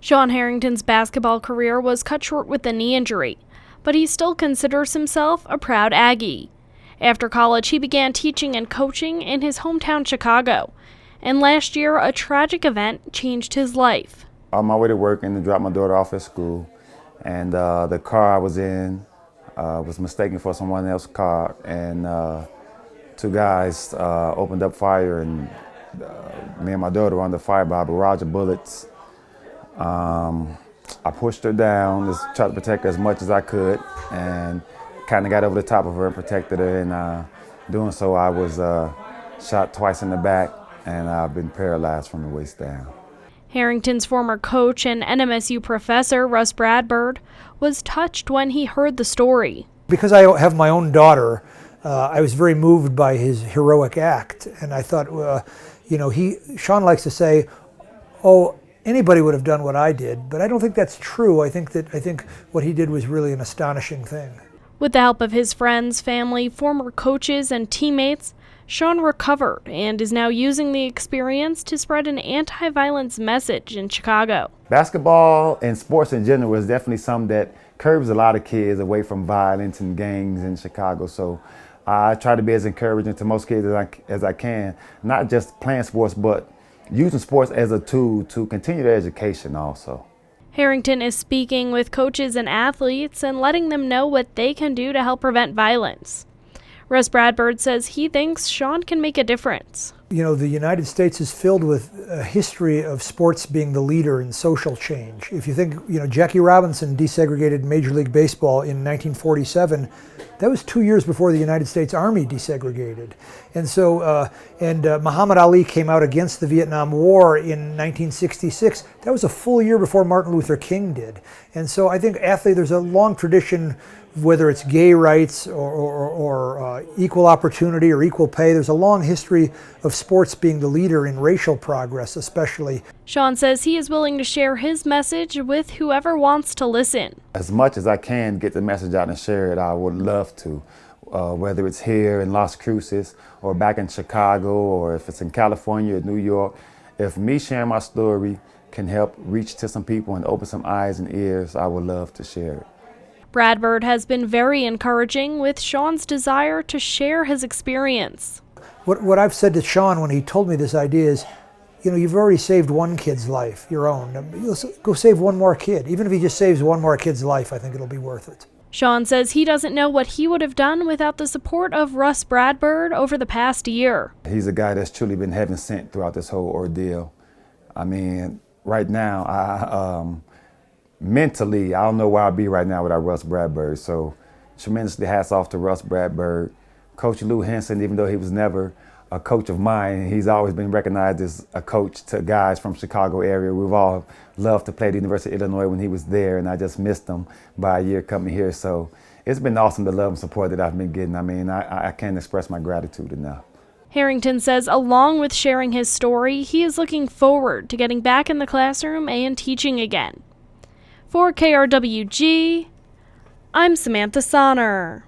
Shawn Harrington's basketball career was cut short with a knee injury, but he still considers himself a proud Aggie. After college, he began teaching and coaching in his hometown Chicago, and last year a tragic event changed his life. On my way to work and to drop my daughter off at school, and the car I was in was mistaken for someone else's car, and two guys opened up fire, and me and my daughter were under fire by a barrage of bullets. I pushed her down, just tried to protect her as much as I could, and kind of got over the top of her and protected her. And doing so, I was shot twice in the back, and I've been paralyzed from the waist down. Harrington's former coach and NMSU professor, Russ Bradford, was touched when he heard the story. Because I have my own daughter, I was very moved by his heroic act, and I thought, Shawn likes to say, "Oh, anybody would have done what I did," but I don't think that's true. I think what he did was really an astonishing thing. With the help of his friends, family, former coaches, and teammates, Shawn recovered and is now using the experience to spread an anti-violence message in Chicago. Basketball and sports in general is definitely something that curbs a lot of kids away from violence and gangs in Chicago. So I try to be as encouraging to most kids as I can, not just playing sports, but using sports as a tool to continue their education also. Harrington is speaking with coaches and athletes and letting them know what they can do to help prevent violence. Russ Bradford says he thinks Shawn can make a difference. You know, the United States is filled with a history of sports being the leader in social change. If you think, Jackie Robinson desegregated Major League Baseball in 1947. That was 2 years before the United States Army desegregated. And so, Muhammad Ali came out against the Vietnam War in 1966. That was a full year before Martin Luther King did. And so I think there's a long tradition, whether it's gay rights or equal opportunity or equal pay. There's a long history of sports being the leader in racial progress, especially. Shawn says he is willing to share his message with whoever wants to listen. As much as I can get the message out and share it, I would love to. Whether it's here in Las Cruces or back in Chicago, or if it's in California or New York, if me sharing my story can help reach to some people and open some eyes and ears, I would love to share it. Bradford has been very encouraging with Shawn's desire to share his experience. What I've said to Shawn when he told me this idea is, you've already saved one kid's life, your own. Go save one more kid. Even if he just saves one more kid's life, I think it'll be worth it. Shawn says he doesn't know what he would have done without the support of Russ Bradford over the past year. He's a guy that's truly been heaven sent throughout this whole ordeal. I mean, right now, mentally, I don't know where I'd be right now without Russ Bradford. So tremendously hats off to Russ Bradford. Coach Lou Henson, even though he was never a coach of mine, he's always been recognized as a coach to guys from Chicago area. We've all loved to play at the University of Illinois when he was there, and I just missed him by a year coming here. So it's been awesome, the love and support that I've been getting. I mean, I can't express my gratitude enough. Harrington says along with sharing his story, he is looking forward to getting back in the classroom and teaching again. For KRWG, I'm Samantha Sonner.